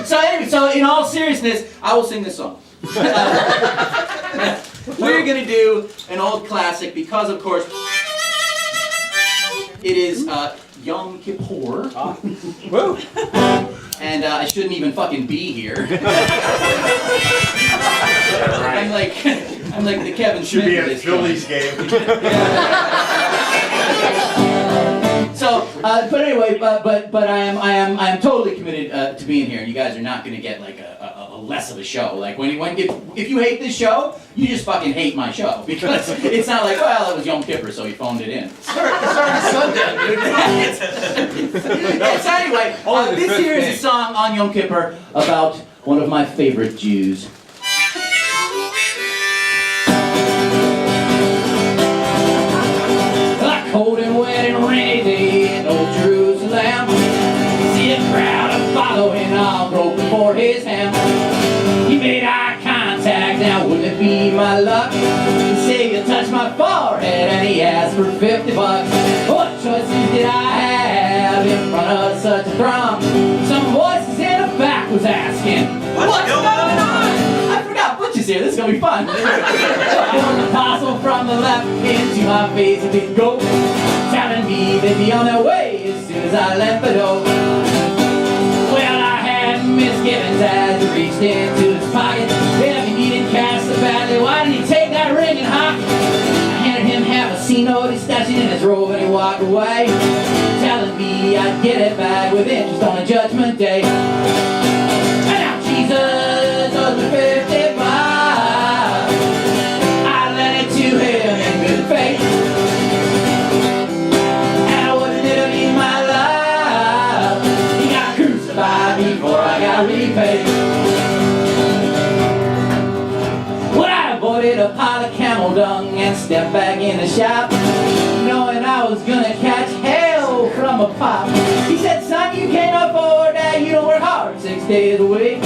So anyway, so in all seriousness, I will sing this song. We're gonna do an old classic because, of course, it is Yom Kippur. Woo! And I shouldn't even fucking be here. I'm like the Kevin Should Schmidt be of a this Phillies game. So, but anyway, but I am totally committed to being here, and you guys are not going to get like a less of a show. Like if you hate this show, you just fucking hate my show because it's not like, well, it was Yom Kippur, so he phoned it in. It's already sundown, dude. So anyway, this here is a song on Yom Kippur about one of my favorite Jews. Cold and wet and rainy day in old Jerusalem. See a crowd of following all groping for his hand. He made eye contact, now wouldn't it be my luck? He said, you touched my forehead, and he asked for $50. What choices did I have in front of such a throng? Some voices in the back was asking, what's going on? I forgot Butch is here, this is gonna be fun. An apostle from the left into my face, a big goat, telling me they'd be on their way as soon as I left the door. Well, I had misgivings as he reached into his pocket. If he needed cash so badly, why didn't he take that ring and hock? I handed him half a C-note, he stashed it in his robe and he walked away, telling me I'd get it back with interest on a judgment day. And now Jesus owes me 55. I lent it to him in good faith. Before I got repaid. Well, I avoided a pile of camel dung and stepped back in the shop, knowing I was gonna catch hell from a pop. He said, son, you can't afford that, you don't work hard 6 days a week,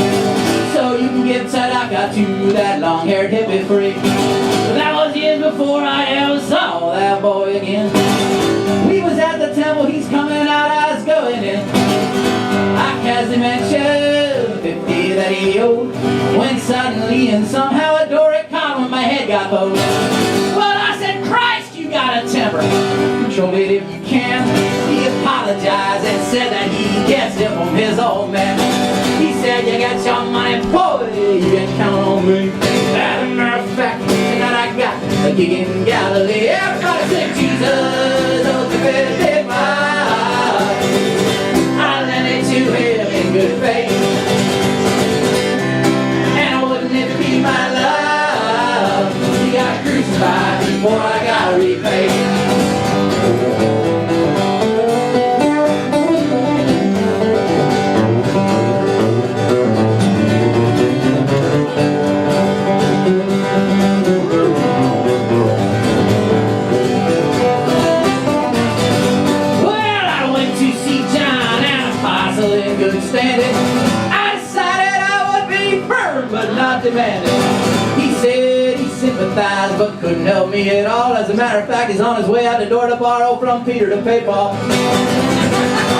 so you can give tzedakah to that long-haired hippie freak. But that was years before I ever saw that boy again. We was at the temple, he's coming out, I was going in. As he mentioned 50 that he owed, when suddenly and somehow a Doric con when my head got bowed. Well, I said, Christ, you got a temper, control it if you can. He apologized and said that he guessed it from his old man. He said, you got your money, boy, you can count on me. As a matter of fact, tonight I got a gig in Galilee. Everybody say, Jesus, oh, the big I lent it to him in good faith. And wouldn't it be my love? He got crucified before I got repaid. I decided I would be firm but not demanding. He said he sympathized but couldn't help me at all. As a matter of fact, he's on his way out the door to borrow from Peter to pay Paul. Well,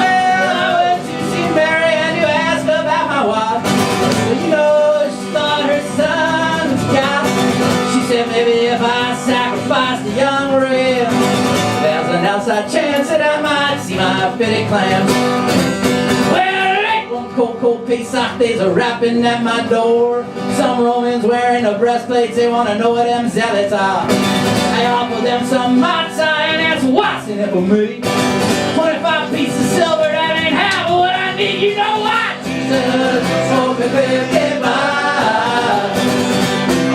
I went to see Mary and to ask about my wife. You know, she thought her son was God. She said maybe if I sacrificed a young ram, there's an outside chance that I might see my fitted clams. Cold Pesach, there's a rapping at my door. Some Romans wearing the breastplates, they want to know what them zealots are. I offer them some matzah and that's what's in it for me. 25 pieces of silver, that ain't half of what I need. You know what? Jesus, oh, baby,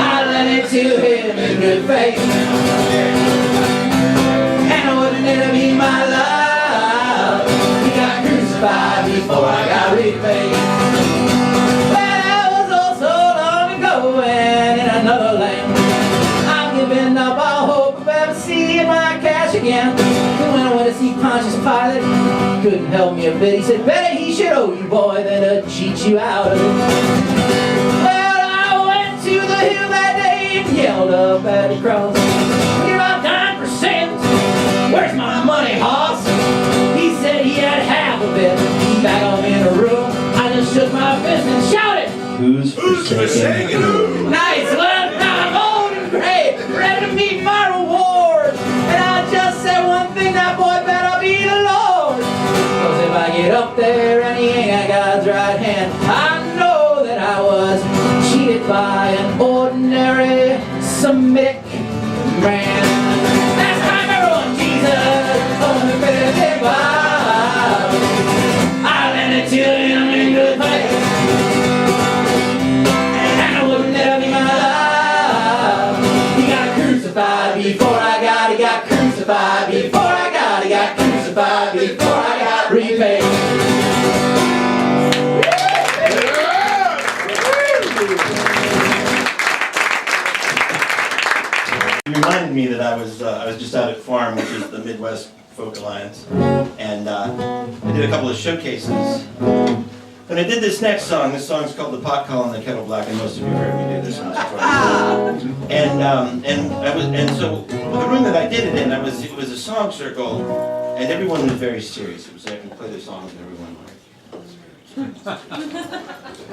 I lent it to him in good faith. And wouldn't it be my love? He got crucified before I got repaid. Well, that was all so long ago and in another land. I'm giving up all hope of ever seeing my cash again. And when I went to see Pontius Pilate, he couldn't help me a bit. He said, better he should owe you, boy, than to cheat you out of it. Well, I went to the hill that day and yelled up at the cross, we're about 9%. Where's my money, hoss? He said he had half of it. Back on in the room, I Who's Forsaken Who? Nice, well, now I'm old and gray, ready to meet my reward. And I just said one thing, that boy better be the Lord. 'Cause if I get up there and he ain't at God's right hand, I know that I was cheated by an ordinary Semitic man. Last time I wrote Jesus on the bed, I landed to him in good faith. And I wouldn't let him be my life. He got crucified before I got, he got crucified before I got, he got crucified before I got repaid. You reminded me that I was just out at Farm, which is the Midwest Folk Alliance, and I did a couple of showcases. And I did this next song. This song's called "The Pot Calling the Kettle Black," and most of you heard me do this one. And so the room that I did it in, it was a song circle, and everyone was very serious. It was like we play the songs and everyone like.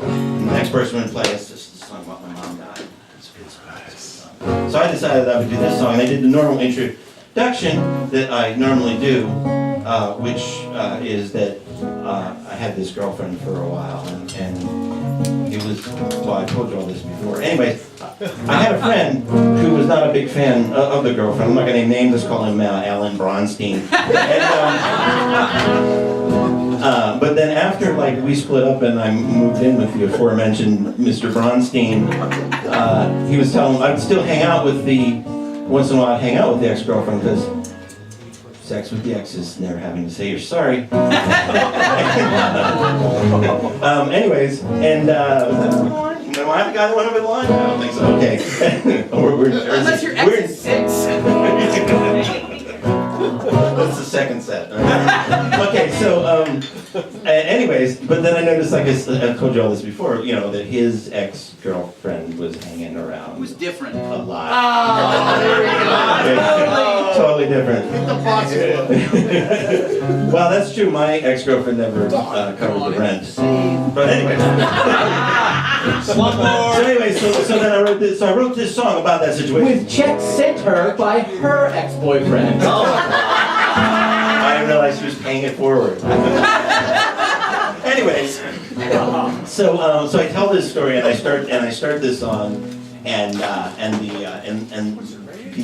And the next person would play it's just a song about my mom died. So I decided I would do this song, and I did the normal introduction that I normally do, which is that I had this girlfriend for a while, and it was, well, I told you all this before. Anyways, I had a friend who was not a big fan of the girlfriend. I'm not going to name names, let's call him Alan Bronstein. But then after we split up and I moved in with the aforementioned Mr. Bronstein, he was telling me I'd still hang out with once in a while I'd hang out with the ex-girlfriend because sex with the ex is never having to say you're sorry. Anyways, and am I the guy that went over the line? I don't think so. Okay. Unless your ex is 6. That's the second set. Okay, so anyways, but then I noticed, like I told you all this before, that his ex-girlfriend was hanging around. It was different. A lot. Oh, there we go. Totally different. Well, that's true. My ex-girlfriend never covered the rent. But anyway. So then I wrote this. So I wrote this song about that situation. With checks sent her by her ex-boyfriend. I didn't realize she was paying it forward. Anyways, so I tell this story and I start this song, and the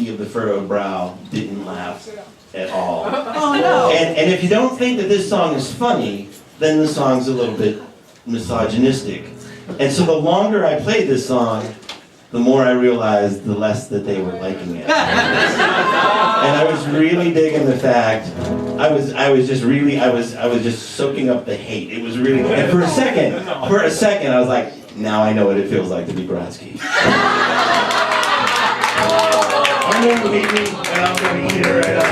of the furrowed brow didn't laugh at all. Oh no! And if you don't think that this song is funny, then the song's a little bit misogynistic. And so the longer I played this song, the more I realized the less that they were liking it. And I was really digging the fact. I was just soaking up the hate. It was really, and for a second, I was like, now I know what it feels like to be Brodsky. I'm gonna leave me, and I'm gonna eat it right up.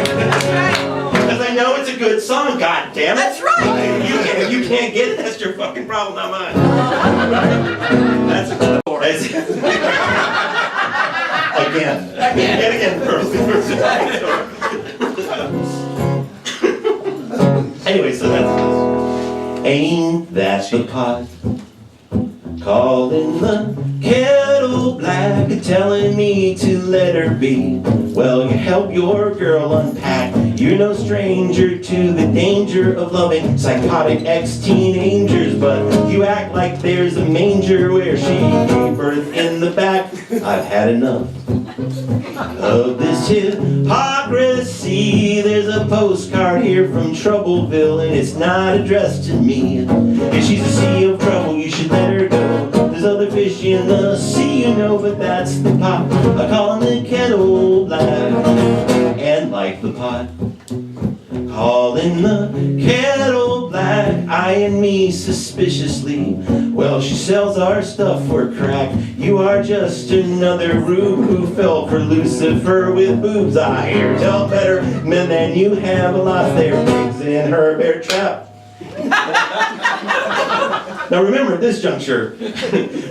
Because I know it's a good song, god damn it. That's right. If you can't get it, that's your fucking problem, not mine. That's again, anyway, so that's ain't that the pot calling the kettle black, telling me to let her be. Well, you help your girl unpack. You're no stranger to the danger of loving psychotic ex-teenagers, but you act like there's a manger where she gave birth in the back. I've had enough of this hypocrisy. There's a postcard here from Troubleville, and it's not addressed to me. If she's a sea of trouble, you should let her go. There's other fish in the sea, but that's the pot. I call the kettle black, and like the pot, calling the kettle black, eyeing me suspiciously. Well, she sells our stuff for crack. You are just another rube who fell for Lucifer with boobs. I hear tell better men than you have lost their pigs in her bear trap. Now remember, at this juncture,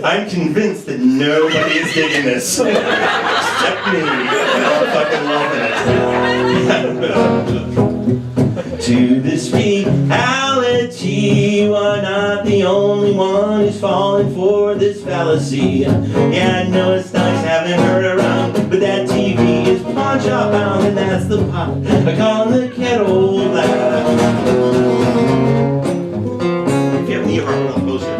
I'm convinced that nobody is digging this except me. I'm fucking loving it. to this reality. You are not the only one who's falling for this fallacy. Yeah, I know it's nice having her around, but that TV is pawn shop bound, and that's the pot I call the kettle black. If you have any heart, I'll post it.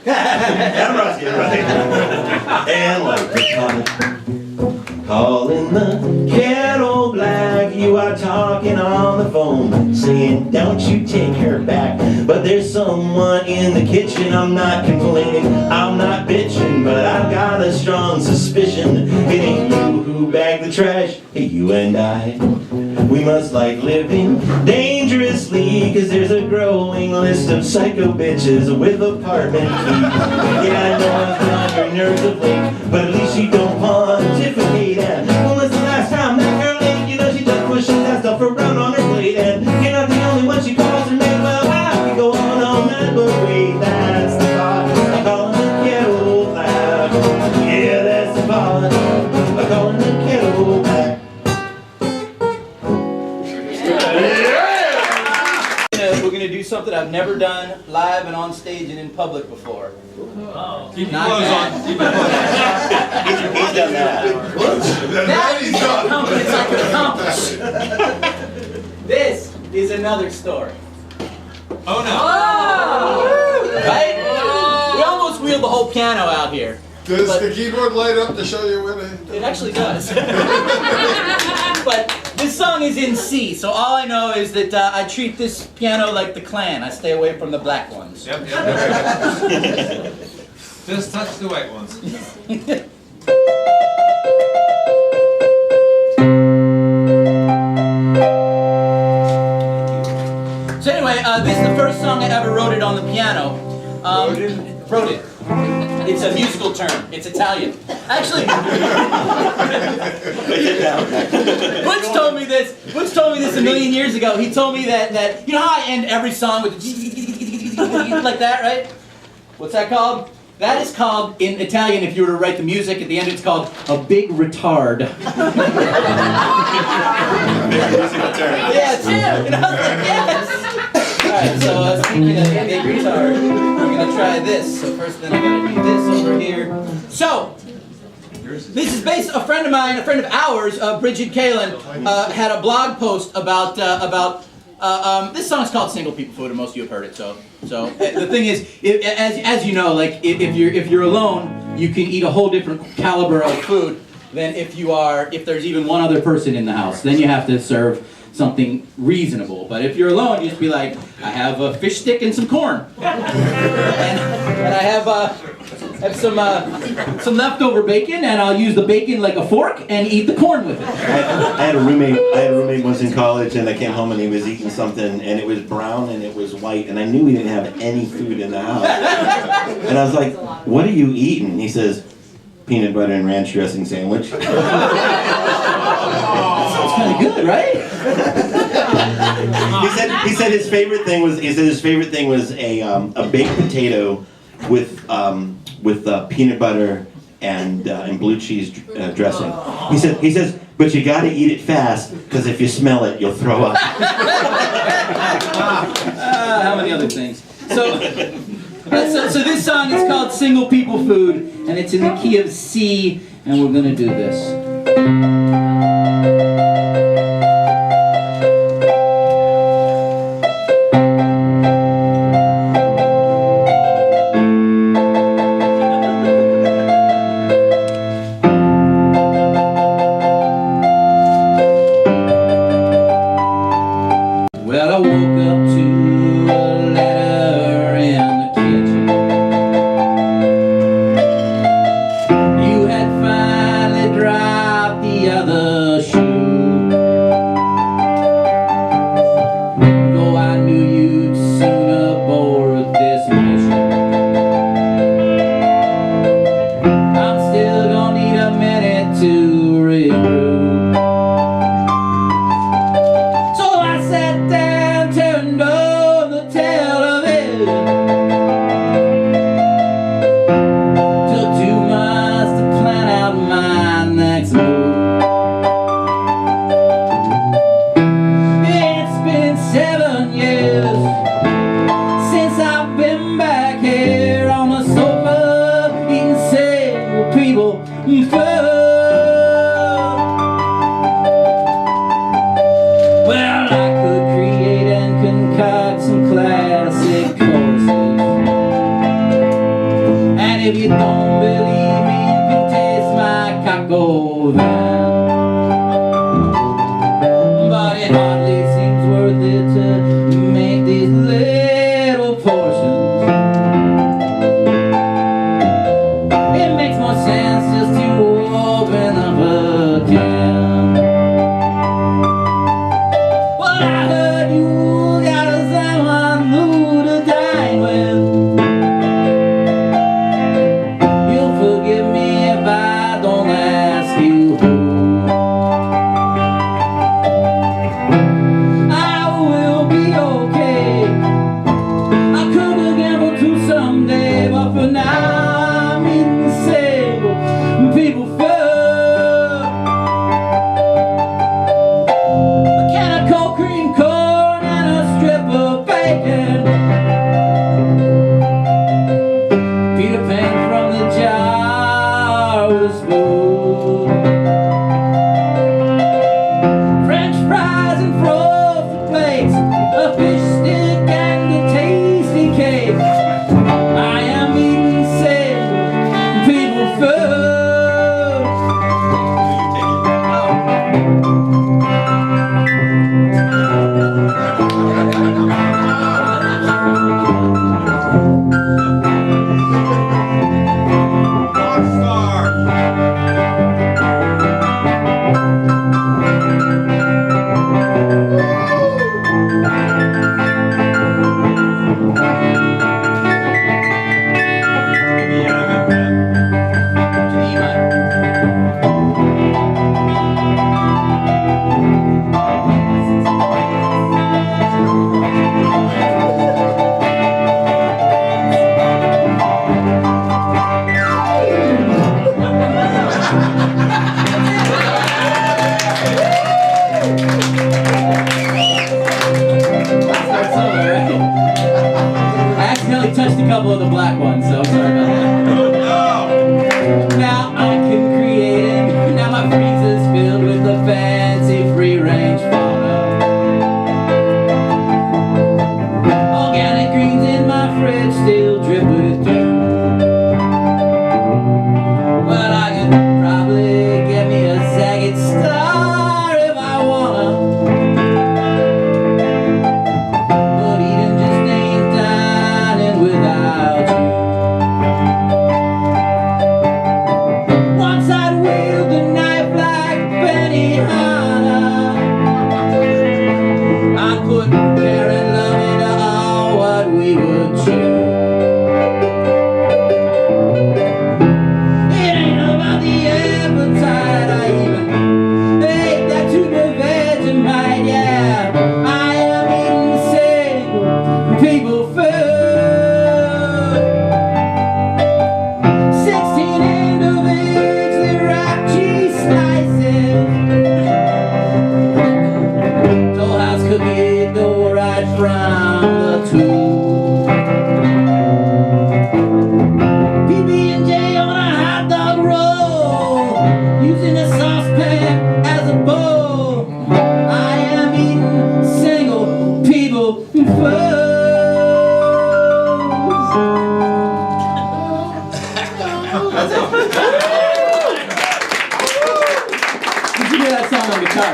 Dave Brockie, right? And like the calling the kettle black, you are talking on the phone, saying, don't you take her back. But there's someone in the kitchen, I'm not complaining, I'm not bitching, but I've got a strong suspicion it ain't you who bagged the trash, hey, you and I. We must like living dangerously, cause there's a growing list of psycho bitches with apartment keys. Yeah, I know I've done your nerves of late, but at least you don't pontificate. And when was the last time that girl ate? You know she just pushes that stuff around on her plate. And you're not the only one she calls her name. Well, I could go on all night, but wait, that's the part I call the kettle black. Yeah, that's the part I call the kettle black. We're going to do something I've never done live and on stage and in public before. Oh. Keep your Not clothes bad. on. Keep your clothes on. He's done that. That is something I can accomplish. This is another story. Oh no. Right? We almost wheeled the whole piano out here. Does But- the keyboard light up to show you when It actually does. But this song is in C, so all I know is that I treat this piano like the Klan. I stay away from the black ones. Yep. Just touch the white ones. So anyway, this is the first song I ever wrote it on the piano. Wrote it. It's a musical term. It's Italian. Actually, Butch told me this. Butch told me this a million years ago. He told me that you know how I end every song with like that, right? What's that called? That is called in Italian. If you were to write the music at the end, it's called a big retard. Yes. And I was like, yes. Alright, so speaking of big retard, we're gonna try this. So first then I gotta do this over here. So, this is based, a friend of mine, a friend of ours, Bridget Kalin, had a blog post about this song's called Single People Food, and most of you have heard it, so the thing is, as you know, like, if you're alone, you can eat a whole different caliber of food than if there's even one other person in the house. Then you have to serve something reasonable. But if you're alone, you just be like, I have a fish stick and some corn. and I have some leftover bacon, and I'll use the bacon like a fork and eat the corn with it. I had a roommate once in college, and I came home and he was eating something, and it was brown and it was white, and I knew he didn't have any food in the house. And I was like, what are you eating? He says, peanut butter and ranch dressing sandwich. Sounds kind of good, right? He said his favorite thing was a baked potato with peanut butter and blue cheese dressing. He says, but you got to eat it fast because if you smell it, you'll throw up. How many other things? So this song is called Single People Food, and it's in the key of C, and we're gonna do this. Well, I woke up to a letter in the kitchen. You had finally dropped the other shoe.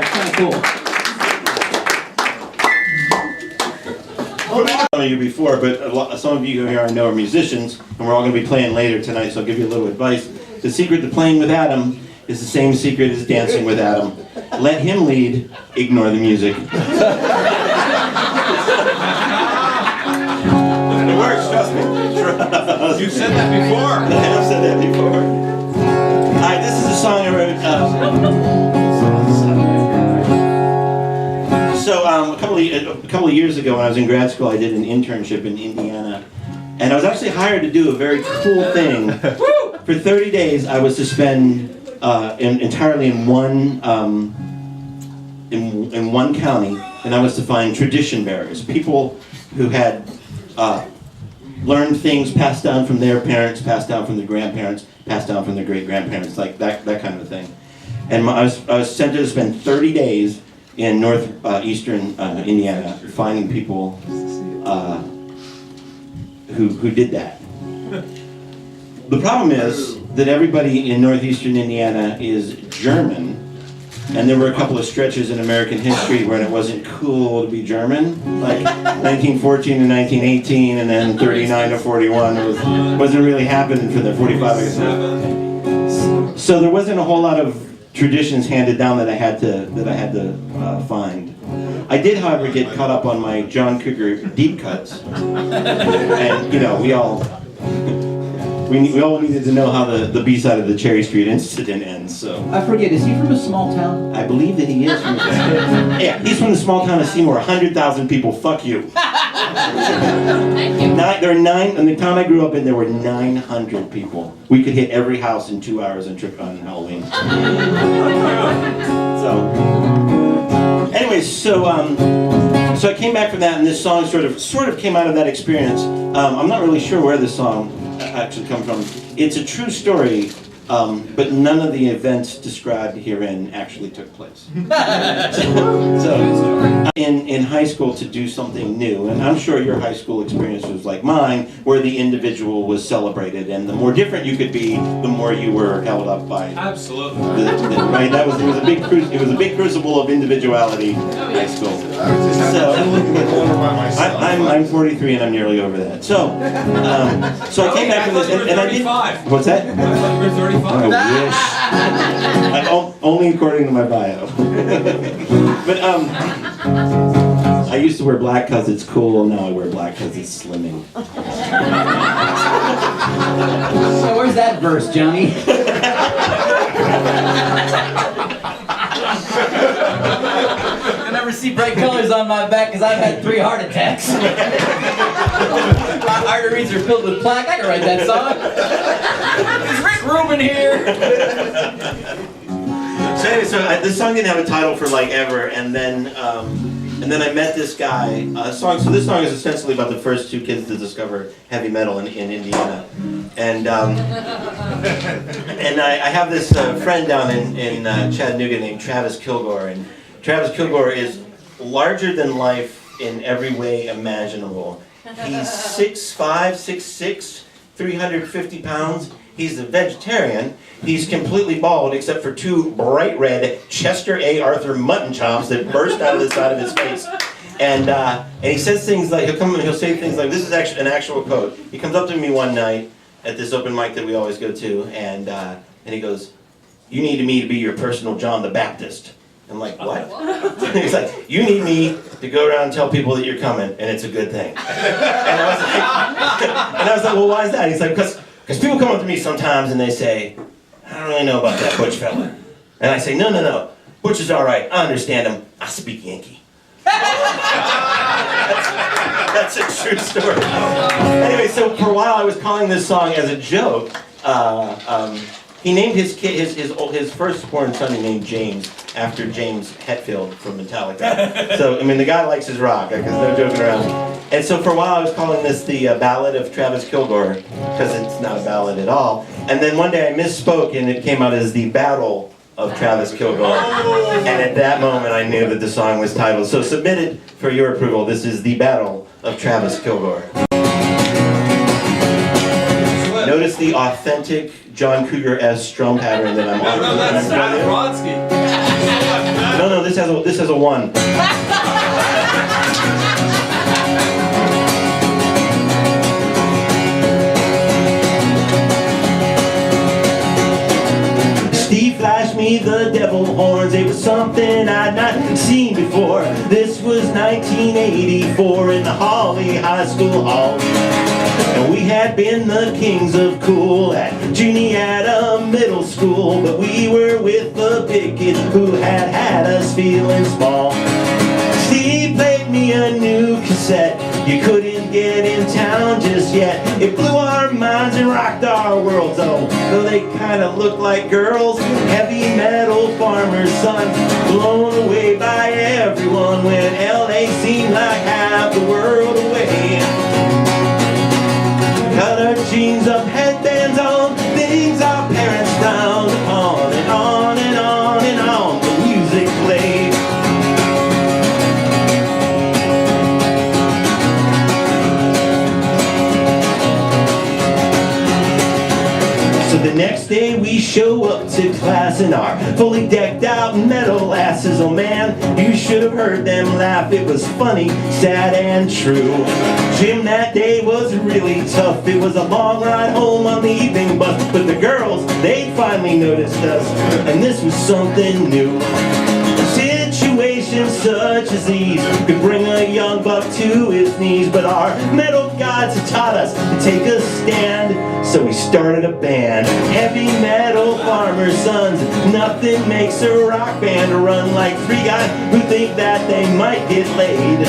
It's kind of cool. Some of you before, but some of you here I know are musicians, and we're all going to be playing later tonight, so I'll give you a little advice. The secret to playing with Adam is the same secret as dancing with Adam. Let him lead, ignore the music. It works, trust me. You said that before. I have said that before. Alright, this is a song I wrote. A couple of years ago when I was in grad school, I did an internship in Indiana. And I was actually hired to do a very cool thing. For 30 days, I was to spend entirely in one county, and I was to find tradition bearers, people who had learned things passed down from their parents, passed down from their grandparents, passed down from their great-grandparents, like that kind of a thing. And I was sent to spend 30 days in northeastern Indiana finding people who did that. The problem is that everybody in northeastern Indiana is German, and there were a couple of stretches in American history when it wasn't cool to be German, like 1914 to 1918, and then 39 to 41. It wasn't really happening for the 45, I guess. So there wasn't a whole lot of traditions handed down that I had to find. I did, however, get caught up on my John Cougar deep cuts, and we all needed to know how the B side of the Cherry Street incident ends. So I forget. Is he from a small town? I believe that he is from. Yeah, he's from the small town of Seymour. 100,000 people. Fuck you. Thank you. There are 9 in the town I grew up in. There were 900 people. We could hit every house in 2 hours on Halloween. So, anyways, so I came back from that, and this song sort of came out of that experience. I'm not really sure where this song actually come from. It's a true story, but none of the events described herein actually took place. So in high school, to do something new, and I'm sure your high school experience was like mine, where the individual was celebrated, and the more different you could be, the more you were held up by. Absolutely. Right? It was a big crucible of individuality in high school. I'm 43 and I'm nearly over that. So I came back from this, and I did. What's that? I thought you were 35. I wish. Only according to my bio. But I used to wear black because it's cool. Now I wear black because it's slimming. So where's that verse, Johnny? You'll never see bright colors on my back because I've had 3 heart attacks. My arteries are filled with plaque. I can write that song. Is Rick Rubin here? So anyway, this song didn't have a title for like ever, and then I met this guy. So this song is essentially about the first 2 kids to discover heavy metal in Indiana, and I have this friend down in Chattanooga named Travis Kilgore, and Travis Kilgore is larger than life in every way imaginable. He's 6'5", 6'6", 350 pounds. He's a vegetarian. He's completely bald except for 2 bright red Chester A. Arthur mutton chops that burst out of the side of his face. And he says things like, he'll say things like, this is actually an actual quote. He comes up to me one night at this open mic that we always go to, and he goes, "You need me to be your personal John the Baptist." I'm like, "What?" He's like, "You need me to go around and tell people that you're coming, and it's a good thing." And I was like, "Well, why is that?" He's like, because people come up to me sometimes and they say, "I don't really know about that Butch fella." And I say, no, Butch is all right. I understand him. I speak Yankee. That's a true story. Anyway, so for a while I was calling this song as a joke. He named his kid, his firstborn son, he named James after James Hetfield from Metallica. So, I mean, the guy likes his rock, because no joking around. And so for a while I was calling this the Ballad of Travis Kilgore, because it's not a ballad at all. And then one day I misspoke and it came out as the Battle of Travis Kilgore. And at that moment I knew that the song was titled. So submitted for your approval, this is the Battle of Travis Kilgore. Notice the authentic John Cougar-esque strum pattern that I'm on. No, that's Brodsky. No, No, this has a 1. Steve flashed me the devil horns. It was something I'd not seen before. This was 1984 in the Holly High School hall. And we had been the kings of cool at Juniata Middle School, but we were with the big kids who had us feeling small. Steve played me a new cassette you couldn't get in town just yet. It blew our minds and rocked our worlds, though they kind of looked like girls. Heavy metal farmer's son, blown away by everyone when LA seemed like half the world away. Cut our jeans up, headbands on, things our parents frowned upon, and on and on and on the music played. So the next day we show up to class in our fully decked out metal asses. Oh man, you should have heard them laugh. It was funny, sad and true. Gym that day was really tough. It was a long ride home on the evening bus, but the girls, they finally noticed us, and this was something new. Situations such as these could bring a young buck to his knees, but our metal gods had taught us to take a stand, so we started a band. Heavy metal farmer sons. Nothing makes a rock band run like 3 guys who think that they might get laid.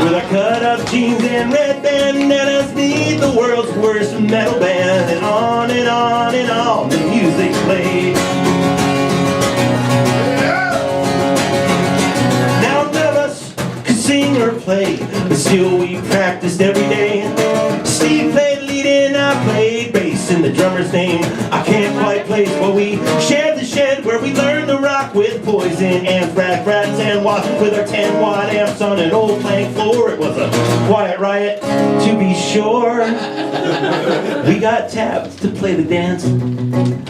With our cut-up jeans and red bandanas, need the world's worst metal band, and on and on and on the music played. Now none of us could sing or play, but still we practiced every day. Steve played lead and I played bass in the drummer's name I can't quite place, but we shared the shed where we learned to rock with Poison and rats and wasp with our 10-watt amps on an old plank floor. It was a quiet riot, to be sure. We got tapped to play the dance.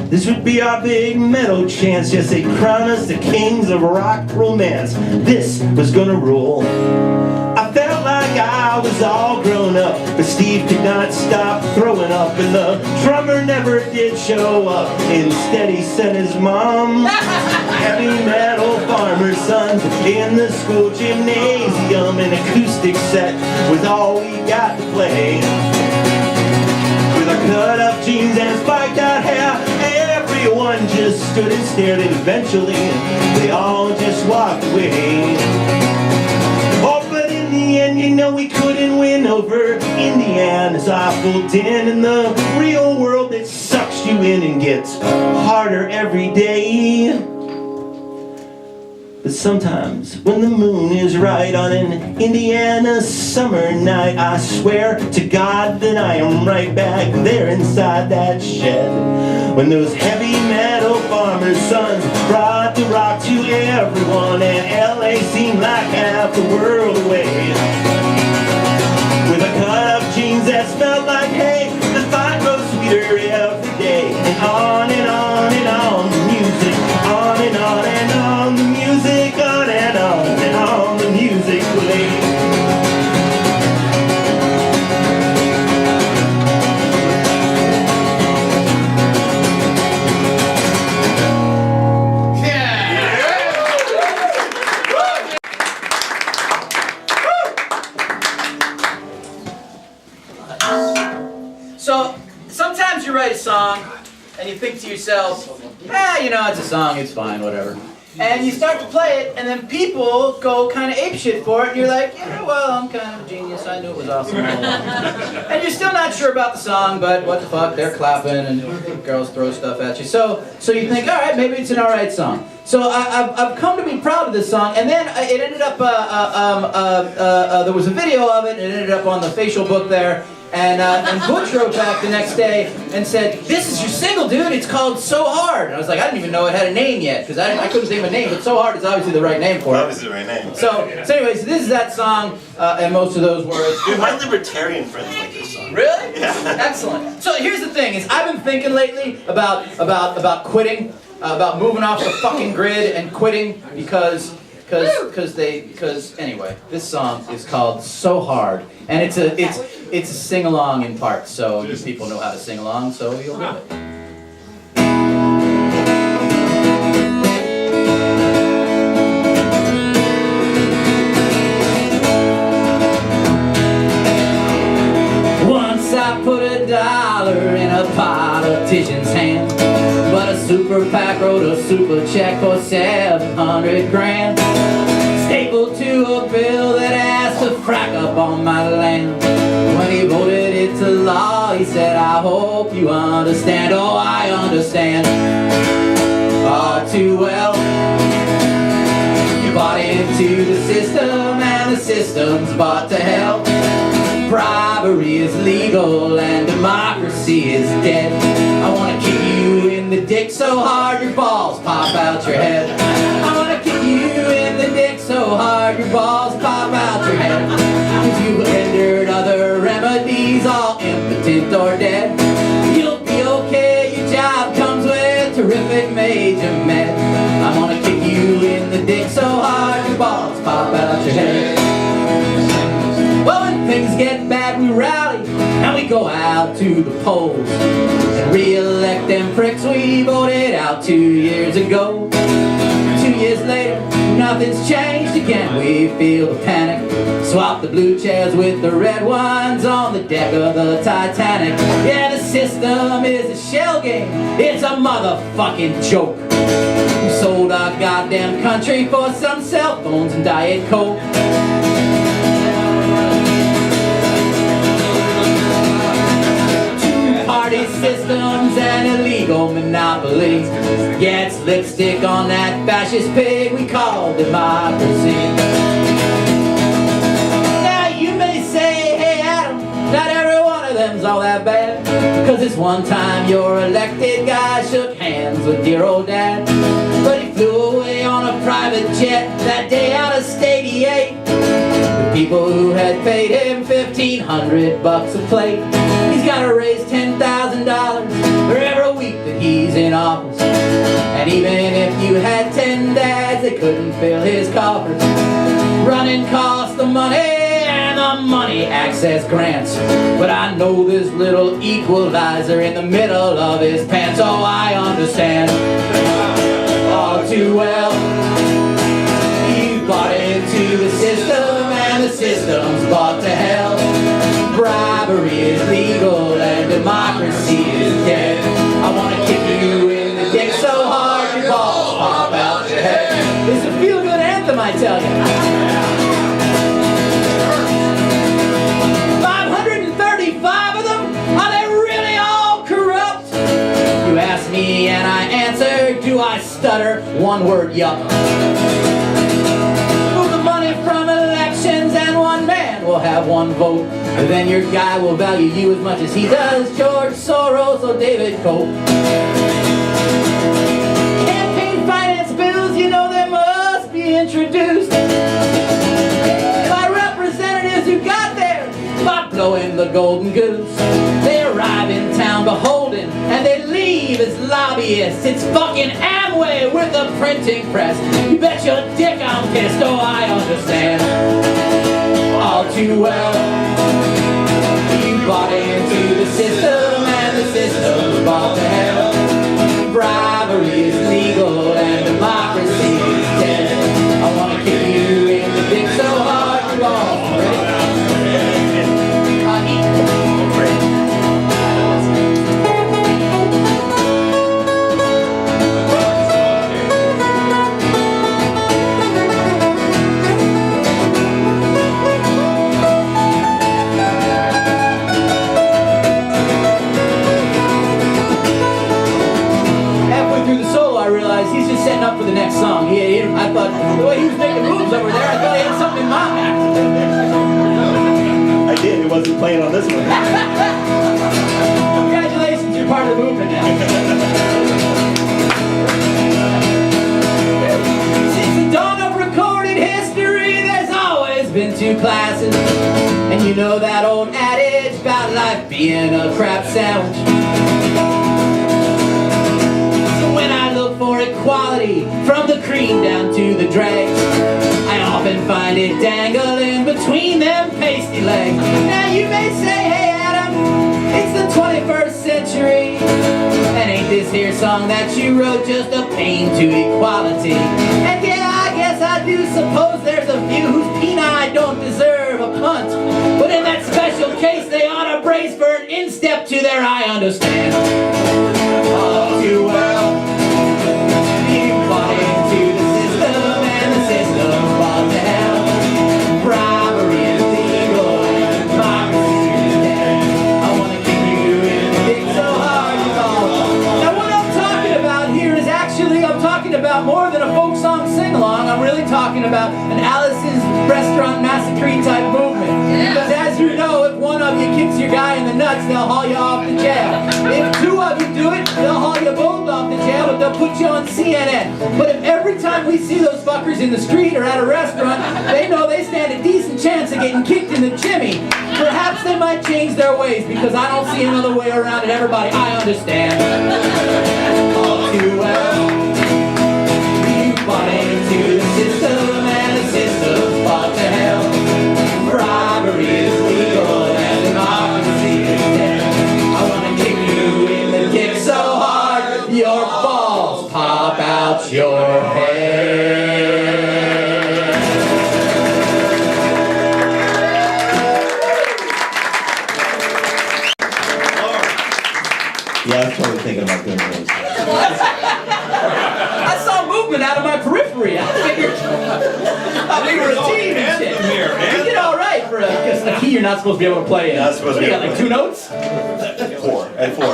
This would be our big metal chance. Yes, they crowned us the kings of rock romance. This was gonna rule. I felt like I was all grown up, but Steve could not stop throwing up, and the drummer never did show up. Instead he sent his mom. Heavy metal farmer sons in the school gymnasium. An acoustic set was all we got to play. With our cut up jeans and spiked out hair, everyone just stood and stared, and eventually they all just walked away. Oh, but in the end, you know, we couldn't win over Indiana's awful din, and the real world that sucks you in and gets harder every day. But sometimes when the moon is right on an Indiana summer night, I swear to God that I am right back there inside that shed. When those heavy metal farmer sons brought the rock to everyone, and LA seemed like half the world away. With a cut up jeans that smelled like hay, the fight grows sweeter every day. And on and on and on the music, on and on and on the music, on and on the music plays. So, sometimes you write a song, and you think to yourself, you know, it's a song, it's fine, whatever. And you start to play it, and then people go kind of apeshit for it, and you're like, yeah, well, I'm kind of a genius, I knew it was awesome all along. And you're still not sure about the song, but what the fuck, they're clapping, and girls throw stuff at you. So you think, alright, maybe it's an alright song. So I've come to be proud of this song, and then it ended up, there was a video of it, and it ended up on the facial book there. And Butch wrote back the next day and said, "This is your single, dude. It's called So Hard." And I was like, I didn't even know it had a name yet, because I couldn't think of a name, but So Hard is obviously the right name for it. Obviously the right name. So anyways, this is that song, and most of those words. Dude, my libertarian friends like this song. Really? Yeah. Excellent. So here's the thing, is I've been thinking lately about quitting. about moving off the fucking grid and quitting because anyway, this song is called So Hard, and it's a sing along in parts, so you people know how to sing along, so you'll do it. Once I put $1 in a politician's hand, but a super PAC wrote a super check for 700 grand, stapled to a bill that asked to frack up on my land. When he voted it to law, he said, I hope you understand. Oh, I understand all too well. You bought into the system and the system's bought to hell. Bribery is legal and democracy is dead. I wanna kick you in the dick so hard your balls pop out your head. I wanna kick you in the dick so hard your balls pop out your head. If you entered other remedies, all impotent or dead, you'll be okay, your job comes with terrific major med. I wanna kick you in the dick so hard your balls pop out your head. Well, when things get bad, we rally and we go out to the polls and re-elect them pricks we voted out 2 years ago. 2 years later, nothing's changed again. We feel the panic. Swap the blue chairs with the red ones on the deck of the Titanic. Yeah, the system is a shell game. It's a motherfucking joke. We sold our goddamn country for some cell phones and Diet Coke. Party systems and illegal monopoly. Yeah, it's lipstick on that fascist pig we call democracy. Now you may say, hey Adam, not every one of them's all that bad, cause this one time your elected guy shook hands with dear old dad, but he flew away on a private jet that day out of state he ate. The people who had paid him $1,500 a plate. He's gotta raise $10,000 for every week that he's in office. And even if you had 10 dads, they couldn't fill his coffers. Running costs the money and the money access grants. But I know this little equalizer in the middle of his pants. Oh, I understand all too well. You bought into the system and the system's bought to hell. Bribery is legal and democracy is dead. I wanna kick you in the dick so hard your balls pop out your head. It's a feel-good anthem, I tell you. 535 of them? Are they really all corrupt? You ask me and I answer, do I stutter? One word, yup. Move the money from elections and one man will have one vote. Then your guy will value you as much as he does George Soros or David Koch. Campaign finance bills, you know they must be introduced by representatives who got there by blowing the golden goose. They arrive in town beholden and they leave as lobbyists. It's fucking Amway with the printing press. You bet your dick I'm pissed. Oh, I understand all too well. You bought into the system and the system's bought to hell. Bribery is legal and democracy is dead. I wanna kick you in the dick so hard you all ready? Setting up for the next song. I thought, the way he was making moves over there, I thought he had something in mind. I did, it wasn't playing on this one. Congratulations, you're part of the movement now. Since the dawn of recorded history, there's always been two classes. And you know that old adage about life being a crap sandwich. So when I look for more equality, from the cream down to the dregs. I often find it dangling between them pasty legs. Now you may say, hey Adam, it's the 21st century, and ain't this here song that you wrote just a pain to equality? And yeah, I guess I do suppose there's a few whose peni don't deserve a punt, but in that special case they ought to brace for an instep to their I understand. All too well, you bought into the system and the system bought to hell. Bribery is legal and democracy is dead. I want to kick you in the dick so hard you fall. Now what I'm talking about here is actually, I'm talking about more than a folk song sing-along. I'm really talking about an Alice's Restaurant Massacre type movement. Because as you know, if one of you kicks your guy in the nuts, they'll haul you off to jail. If two of you do it, they'll haul you both off to jail, but they'll put you on CNN. But if every time we see those fuckers in the street or at a restaurant, they know they stand a decent chance of getting kicked in the jimmy, perhaps they might change their ways, because I don't see another way around it. Everybody, I understand. All too well. You bought into the system and the system's bought to hell. Bribery is legal and democracy is dead. I want to kick you in the dick so hard your balls pop out your head. Yeah, I was totally thinking about doing those. I saw movement out of my periphery. I figured we were a team and shit. You did all right for a key you're not supposed to be able to play in. Not supposed to be You got able like to 2 notes? 4. At 4.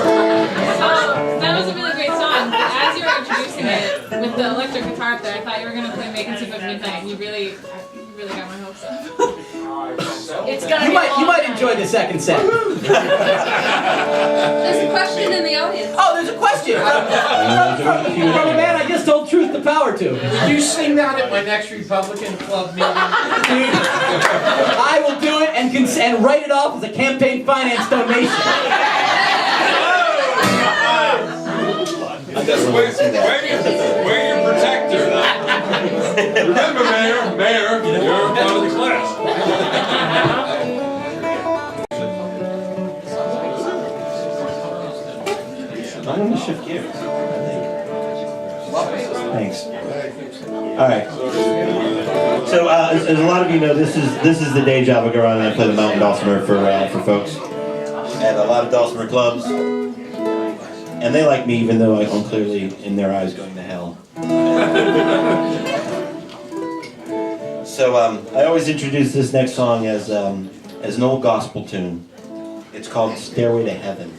That was a really great song. As you were introducing it with the electric guitar up there, I thought you were going to play Make It Seem Like Midnight, and you really got my hopes up. It's gonna You be might enjoy the second set. There's a question in the audience. Oh, there's a question from a man I just told truth to power to. Would you sing that at my next Republican Club meeting? Dude, I will do it and write it off as a campaign finance donation. Just wear your protector. Remember, Mayor, you're part of the class. I'm going to shift gears. Thanks. All right. So, as a lot of you know, this is the day job I go around and I play the mountain dulcimer for folks at a lot of dulcimer clubs, and they like me even though I'm clearly in their eyes going to hell. So, I always introduce this next song as an old gospel tune. It's called "Stairway to Heaven."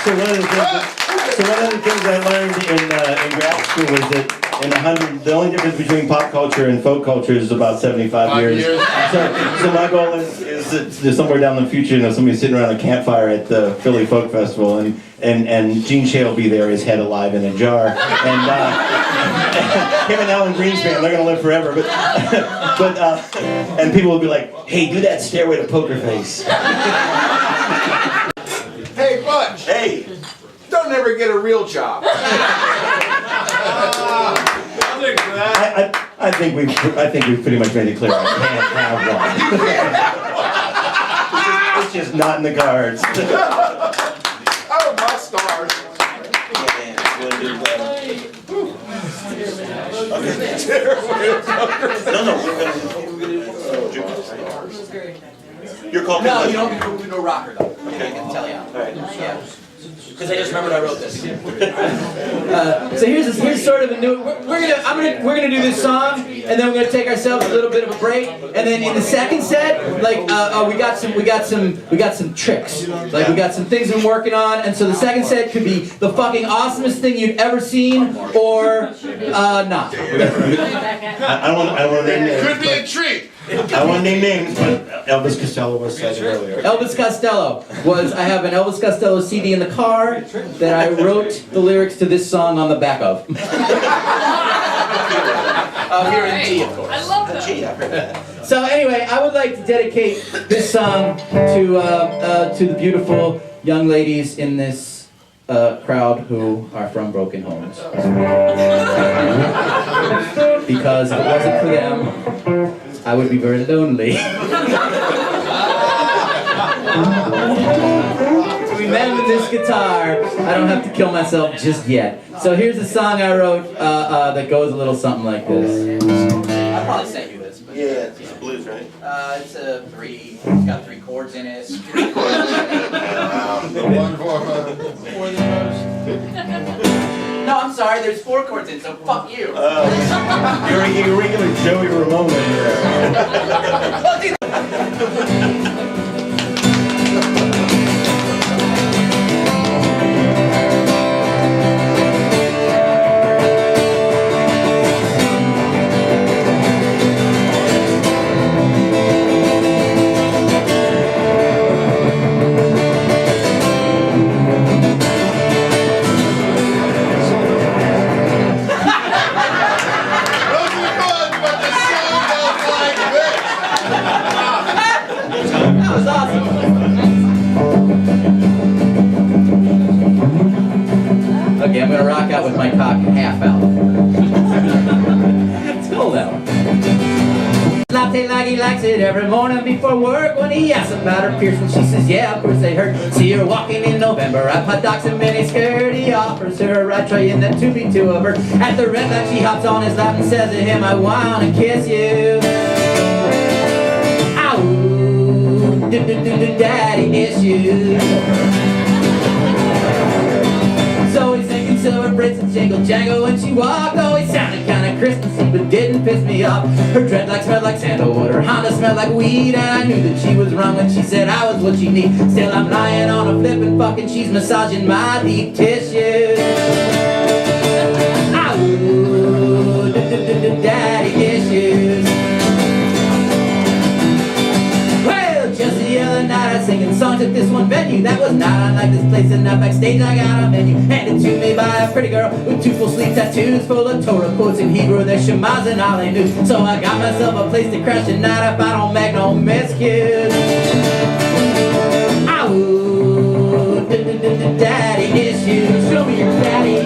So one of the things I learned in grad school was that the only difference between pop culture and folk culture is about 75 years. So my goal is that there's somewhere down in the future, somebody sitting around a campfire at the Philly Folk Festival, and Gene Shea will be there, his head alive in a jar, and him and Alan Greenspan, they're gonna live forever. And people will be like, "Hey, do that Stairway to Poker Face." Hey, Butch. Hey. Don't ever get a real job. I think we've pretty much made it clear I can't have one. It's just not in the cards. Oh, my stars. No, you're called. No, you don't do no rocker though. Okay, I can tell you. All right. Yeah. Because I just remembered I wrote this. So here's sort of a new. We're gonna do this song, and then we're gonna take ourselves a little bit of a break, and then in the second set, like we got some tricks, like we got some things I'm working on, and so the second set could be the fucking awesomest thing you've ever seen, or not. I don't want to name names. Could be a treat. I don't want to name names, but Elvis Costello was said earlier. Elvis Costello I have an Elvis Costello CD in the car that I wrote the lyrics to this song on the back of. Here in G, of course. I love that. Gee, I heard that. So anyway, I would like to dedicate this song to the beautiful young ladies in this crowd who are from broken homes. Because if it wasn't for them, I would be very lonely. Between them and this guitar, I don't have to kill myself just yet. So here's a song I wrote that goes a little something like this. I probably sent you this. But Yeah, it's blues, right? it's it's got 3 chords in it. 3 chords. No, I'm sorry, there's 4 chords in it, so fuck you. You're a regular Joey Ramone here. That was awesome. Okay, I'm gonna rock out with my cock half out. It's cool that one. Latte like he likes it every morning before work. When he asks about her piercing, she says, yeah, of course they hurt. See her walking in November, I put docs and miniskirt. He offers her a ride, trying that to be 2 of her. At the red light, she hops on his lap and says to him, I wanna kiss you. Daddy issues. So he's thinking silver braids and jingle jangle when she walked. Always sounded kinda Christmassy, but didn't piss me off. Her dreadlocks smelled like sandalwood, her Honda smelled like weed, and I knew that she was wrong when she said I was what she need. Still I'm lying on a flip and fucking she's massaging my deep tissues. Ooh, daddy issues. Just the other night I was singing songs at this one venue that was not unlike this place, and up backstage I got a menu handed to me by a pretty girl with 2 full sleeve tattoos full of Torah quotes in Hebrew. They're Shemaz and all they knew. So I got myself a place to crash tonight if I don't make no miscues. Ooh, daddy issues. Show me your daddy.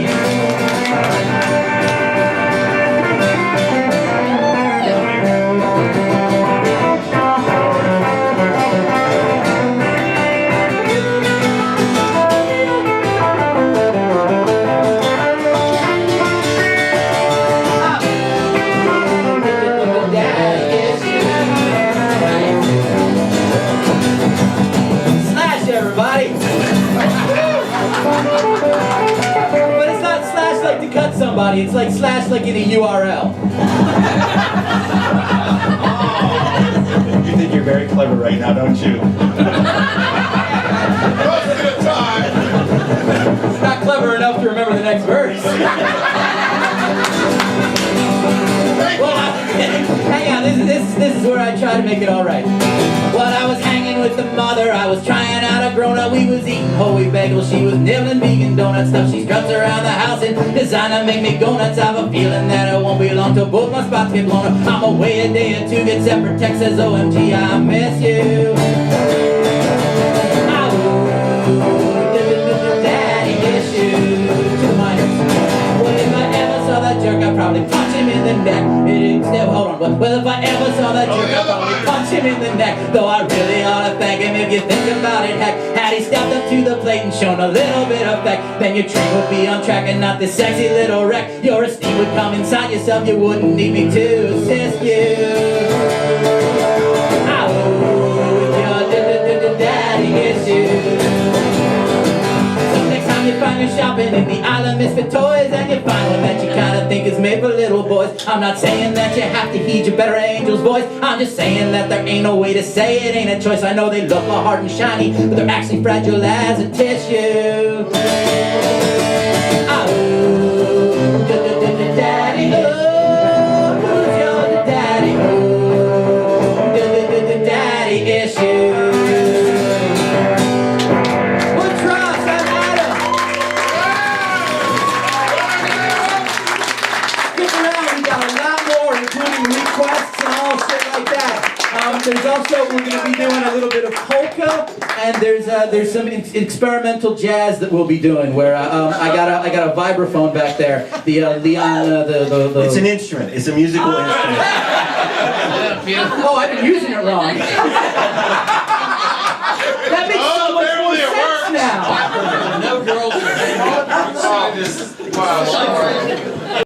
Somebody, it's like slash like in a URL. You think you're very clever right now, don't you? Most of the time. try to make it alright. While I was hanging with the mother, I was trying out a grown-up. We was eating whole wheat bagels, she was nibbling vegan donut stuff. She struts around the house in design to make me go nuts. I have a feeling that it won't be long till both my spots get blown up. I'm away a day or two, get separate texts, says OMG, I miss you. Daddy issues. Two minors. Well, if I ever saw that jerk, I'd probably punch him in the neck. Hold on. Well, if I ever saw that jerk, I'd probably punch him in the neck. Though I really ought to thank him if you think about it. Heck, had he stepped up to the plate and shown a little bit of fact, then your train would be on track and not this sexy little wreck. Your esteem would come inside yourself. You wouldn't need me to assist you. I would your daddy issues. You find her shopping in the aisle of misfit toys, and you find one that you kind of think is made for little boys. I'm not saying that you have to heed your better angel's voice. I'm just saying that there ain't no way to say it ain't a choice. I know they look all hard and shiny, but they're actually fragile as a tissue. Oh, daddy, oh, who's your daddy? Oh, daddy issues. There's also, we're going to be doing a little bit of polka, and there's some experimental jazz that we'll be doing. Where I got a vibraphone back there. The Leon, It's an instrument. It's a musical instrument. Oh, I've been using it wrong. That makes so much more sense now. No girls are wow.